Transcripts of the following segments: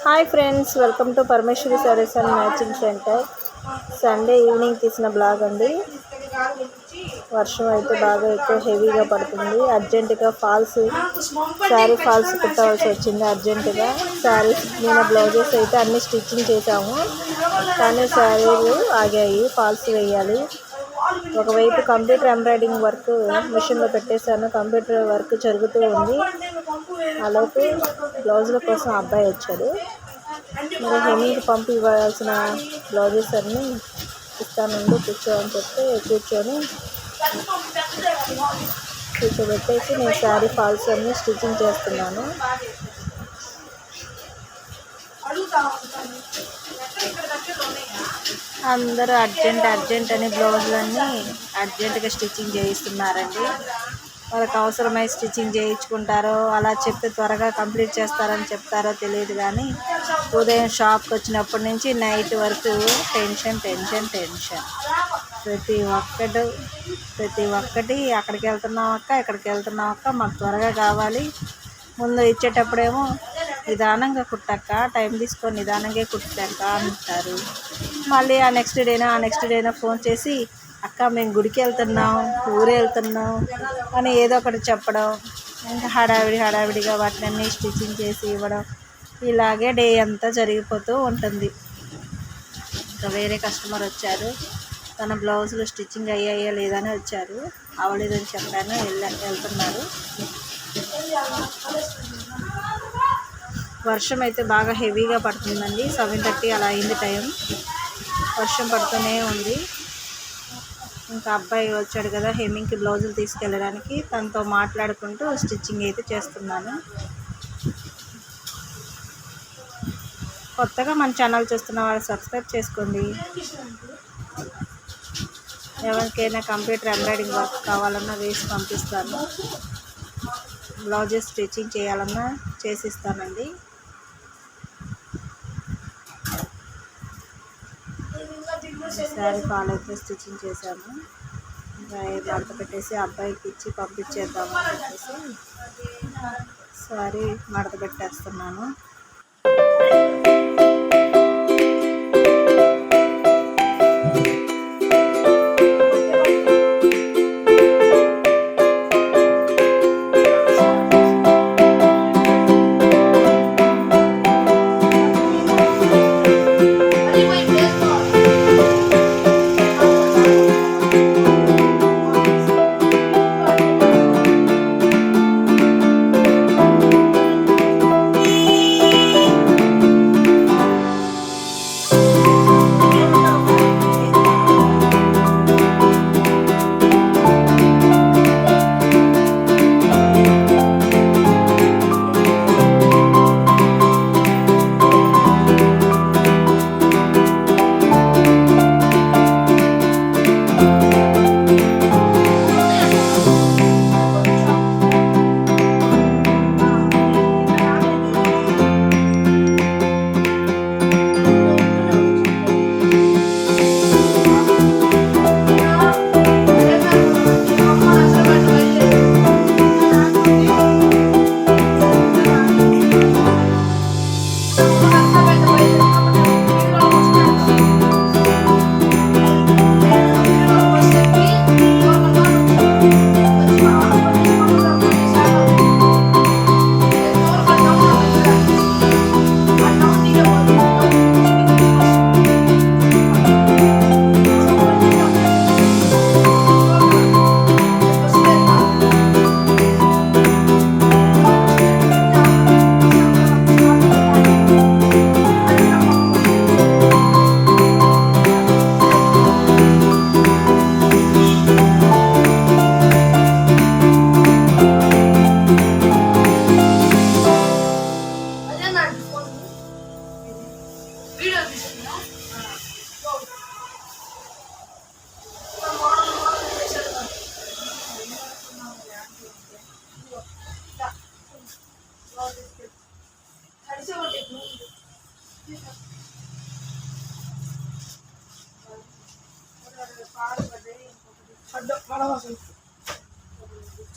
Hi friends, welcome to Parameshwari sarees and matching centre. Sunday evening తీసిన blog అండి. వర్షం అయితే బాగా ఎక్కువ హెవీగా పడుతుంది. అర్జెంటుగా శారీ ఫాల్స్ కుట్టవలసి వచ్చింది. అర్జెంటుగా శారీస్ మీద బ్లౌజెస్ అయితే అన్ని స్టిచ్చింగ్ చేసాము, కానీ శారీలు ఆగాయి. ఫాల్స్ వేయాలి. ఒకవైపు కంప్యూటర్ ఎంబ్రాయిడింగ్ వర్క్ మిషన్లో పెట్టేశాను. కంప్యూటర్ వర్క్ జరుగుతూ ఉంది. అలాగే బ్లౌజుల కోసం అబ్బాయి వచ్చాడు. మరి హెమీకి పంపి ఇవ్వాల్సిన బ్లౌజెస్ అన్నీ ఇస్తానుండి, కూర్చోని చెప్తే కూర్చోబెట్టేసి నేను శారీ ఫాల్స్ అన్నీ స్టిచ్చింగ్ చేస్తున్నాను. అందరూ అర్జెంట్ అని బ్లౌజులన్నీ అర్జెంటుగా స్టిచ్చింగ్ చేయిస్తున్నారండి. వాళ్ళకి అవసరమై స్టిచ్చింగ్ చేయించుకుంటారో, అలా చెప్తే త్వరగా కంప్లీట్ చేస్తారని చెప్తారో తెలియదు, కానీ ఉదయం షాప్కి వచ్చినప్పటి నుంచి నైట్ వరకు టెన్షన్. ప్రతి ఒక్కటి అక్కడికి వెళ్తున్నాం అక్క, మాకు త్వరగా కావాలి. ముందు ఇచ్చేటప్పుడేమో నిదానంగా కుట్టక్క, టైం తీసుకొని నిదానంగా కుట్టక్క అంటారు. మళ్ళీ ఆ నెక్స్ట్ డేనా ఫోన్ చేసి, అక్క మేము గుడికి వెళ్తున్నాం, ఊరే వెళ్తున్నాం అని ఏదో ఒకటి చెప్పడం. ఇంకా హడావిడిగా వాటిని స్టిచ్చింగ్ చేసి ఇవ్వడం. ఇలాగే డే అంతా జరిగిపోతూ ఉంటుంది. ఇంకా వేరే కస్టమర్ వచ్చారు. తన బ్లౌజులు స్టిచ్చింగ్ అయ్యాయో లేదని వచ్చారు. అవలేదని చెప్పాను, వెళ్తున్నారు. వర్షం అయితే బాగా హెవీగా పడుతుందండి. 7:30 అలా అయింది టైం. వర్షం పడుతూనే ఉంది. ఇంకా అబ్బాయి వచ్చాడు కదా హెమ్మింగ్కి బ్లౌజులు తీసుకెళ్ళడానికి, తనతో మాట్లాడుకుంటూ స్టిచ్చింగ్ అయితే చేస్తున్నాను. కొత్తగా మన ఛానల్ చూస్తున్న వాళ్ళు సబ్స్క్రైబ్ చేసుకోండి. ఎవరికైనా కంప్యూటర్ ఎంబ్రాయిడింగ్ వర్క్ కావాలన్నా వేసి పంపిస్తాను. బ్లౌజెస్ స్టిచ్చింగ్ చేయాలన్నా చేసిస్తానండి. శారీ ఫాల్ అయితే స్టిచ్చింగ్ చేశాము. ఇంకా మడత పెట్టేసి అబ్బాయికి ఇచ్చి పంపించేద్దాము అని చెప్పేసి శారీ మడత పెట్టేస్తున్నాను.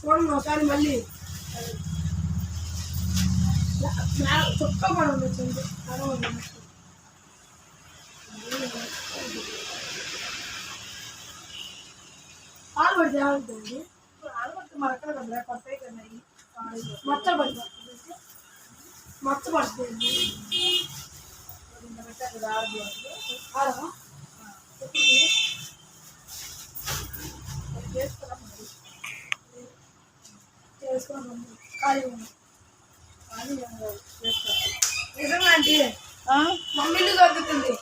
చూడండి ఒకసారి మళ్ళీ చుక్క కూడా ఉండొచ్చు పాలు పడితే ఏమవుతుంది పాలు పడితే మరకలు కదా కొత్తవి కదా మచ్చలు పడిపోతుంది మచ్చ పడుతుంది చేసుకోవాలి ఖాళీ నిజంగా అంటే మమ్మీలు దొరుకుతుంది